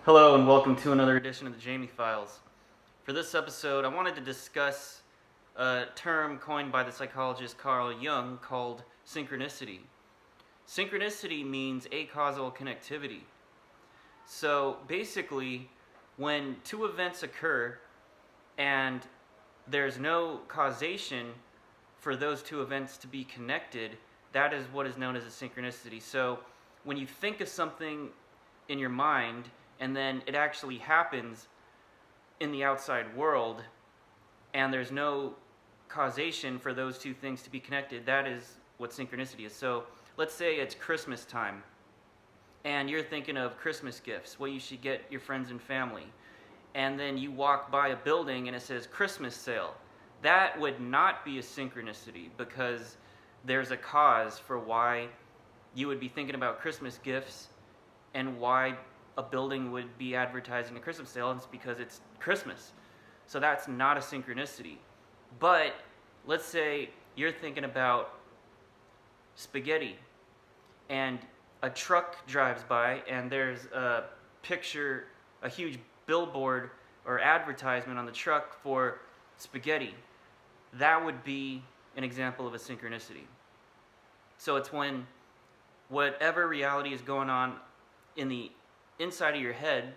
Hello and welcome to another edition of the Jamie Files. For this episode, I wanted to discuss a term coined by the psychologist Carl Jung called synchronicity. Synchronicity means acausal connectivity. So basically, when two events occur and there's no causation for those two events to be connected, that is what is known as a synchronicity. So when you think of something in your mind and then it actually happens in the outside world and there's no causation for those two things to be connected, that is what synchronicity is. So let's say it's Christmas time and you're thinking of Christmas gifts, what you should get your friends and family, and then you walk by a building and it says Christmas sale. That would not be a synchronicity because there's a cause for why you would be thinking about Christmas gifts and why a building would be advertising a Christmas sale, and it's because it's Christmas. So that's not a synchronicity. But let's say you're thinking about spaghetti and a truck drives by and there's a picture, a huge billboard or advertisement on the truck for spaghetti. That would be an example of a synchronicity. So it's when whatever reality is going on in the inside of your head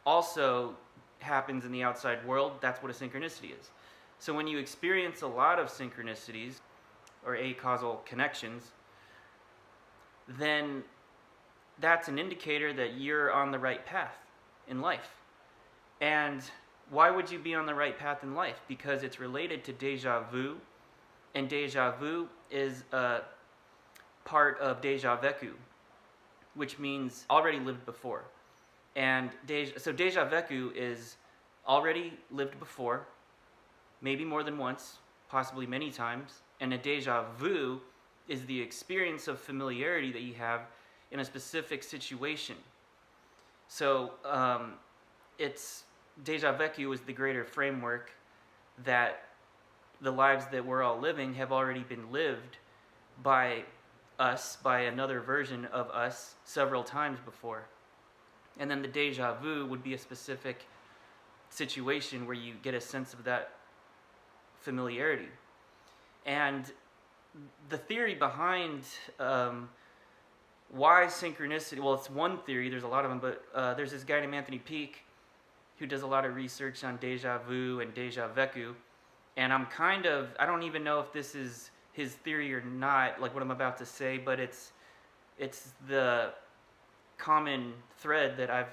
also happens in the outside world. That's what a synchronicity is. So when you experience a lot of synchronicities or acausal connections, then that's an indicator that you're on the right path in life. And why would you be on the right path in life? Because it's related to deja vu, and deja vu is a part of deja vu, which means already lived before. And deja vu is already lived before, maybe more than once, possibly many times. And a deja vu is the experience of familiarity that you have in a specific situation. So it's deja vu is the greater framework that the lives that we're all living have already been lived by us, by another version of us, several times before. And then the deja vu would be a specific situation where you get a sense of that familiarity. And the theory behind why synchronicity, well, it's one theory, there's a lot of them, but there's this guy named Anthony Peake who does a lot of research on deja vu and deja vu. And I don't even know if this is his theory or not, like what I'm about to say, but it's the common thread that I've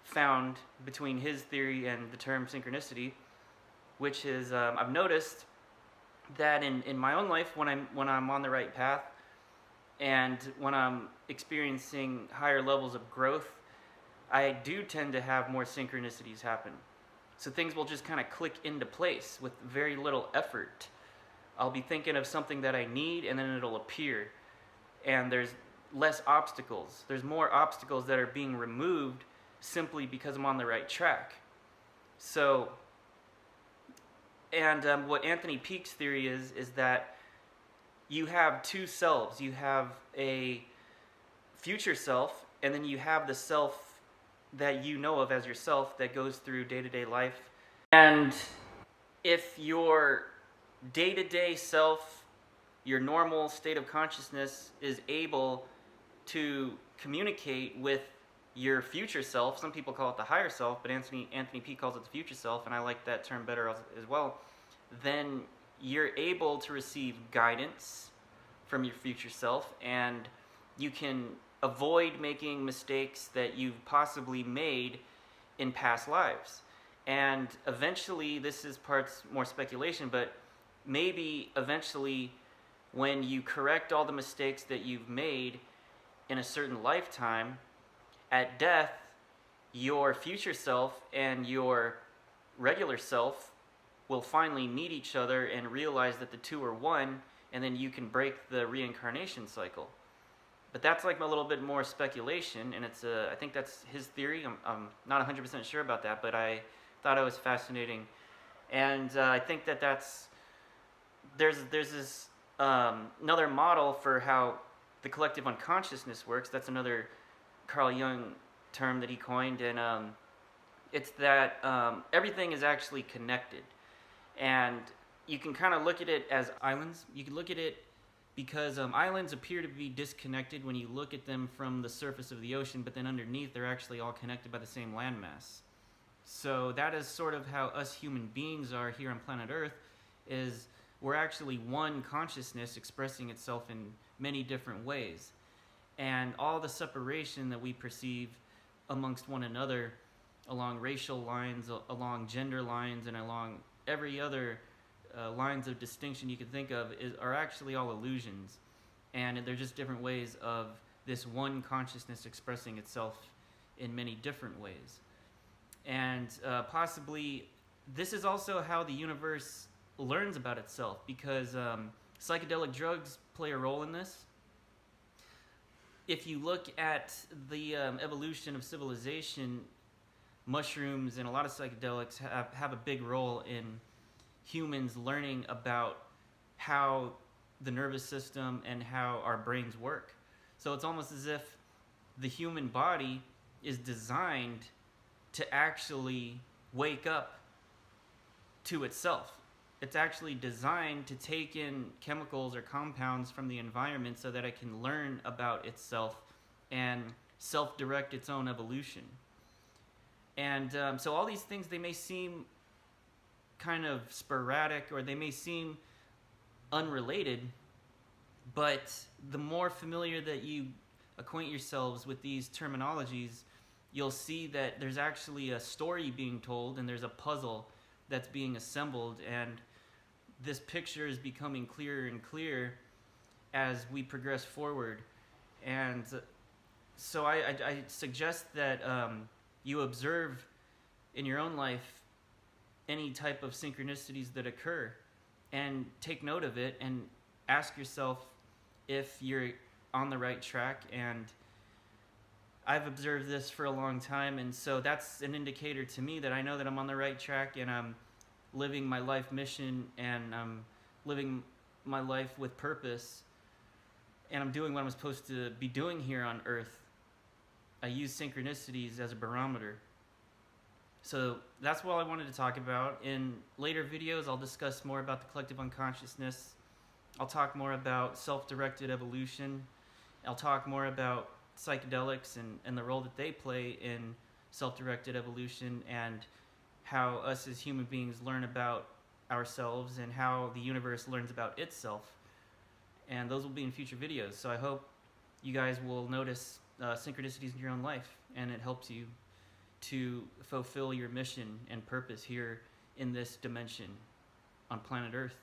found between his theory and the term synchronicity, which is I've noticed that in my own life, when I'm on the right path and when I'm experiencing higher levels of growth, I do tend to have more synchronicities happen. So things will just kind of click into place with very little effort. I'll be thinking of something that I need and then it'll appear. And there's less obstacles. There's more obstacles that are being removed simply because I'm on the right track. So, and what Anthony Peake's theory is that you have two selves. You have a future self, and then you have the self that you know of as yourself that goes through day-to-day life. And if your day-to-day self, your normal state of consciousness, is able to communicate with your future self, some people call it the higher self, but Anthony Peake calls it the future self, and I like that term better as well, then you're able to receive guidance from your future self, and you can avoid making mistakes that you've possibly made in past lives. And eventually, this is parts more speculation, but maybe eventually when you correct all the mistakes that you've made in a certain lifetime, at death, your future self and your regular self will finally meet each other and realize that the two are one, and then you can break the reincarnation cycle. But that's like a little bit more speculation, and I think that's his theory. I'm not 100% sure about that, but I thought it was fascinating. And I think there's this another model for how the collective unconsciousness works. That's another Carl Jung term that he coined, and it's that everything is actually connected. And you can kind of look at it as islands. You can look at it because islands appear to be disconnected when you look at them from the surface of the ocean, but then underneath they're actually all connected by the same landmass. So that is sort of how us human beings are here on planet Earth, is we're actually one consciousness expressing itself in many different ways. And all the separation that we perceive amongst one another along racial lines, along gender lines, and along every other lines of distinction you can think of are actually all illusions. And they're just different ways of this one consciousness expressing itself in many different ways. And possibly this is also how the universe learns about itself, because psychedelic drugs play a role in this. If you look at the evolution of civilization, mushrooms and a lot of psychedelics have a big role in humans learning about how the nervous system and how our brains work. So it's almost as if the human body is designed to actually wake up to itself. It's actually designed to take in chemicals or compounds from the environment so that it can learn about itself and self-direct its own evolution. And so all these things, they may seem kind of sporadic, or they may seem unrelated, but the more familiar that you acquaint yourselves with these terminologies, you'll see that there's actually a story being told, and there's a puzzle that's being assembled, and this picture is becoming clearer and clearer as we progress forward. And so I suggest that you observe in your own life any type of synchronicities that occur, and take note of it, and ask yourself if you're on the right track. And I've observed this for a long time, and so that's an indicator to me that I know that I'm on the right track, and I'm living my life mission, and I'm living my life with purpose, and I'm doing what I'm supposed to be doing here on Earth. I use synchronicities as a barometer. So that's what I wanted to talk about. In later videos, I'll discuss more about the collective unconsciousness. I'll talk more about self-directed evolution. I'll talk more about psychedelics and the role that they play in self-directed evolution, and how us as human beings learn about ourselves and how the universe learns about itself. And those will be in future videos. So I hope you guys will notice synchronicities in your own life, and it helps you to fulfill your mission and purpose here in this dimension on planet Earth.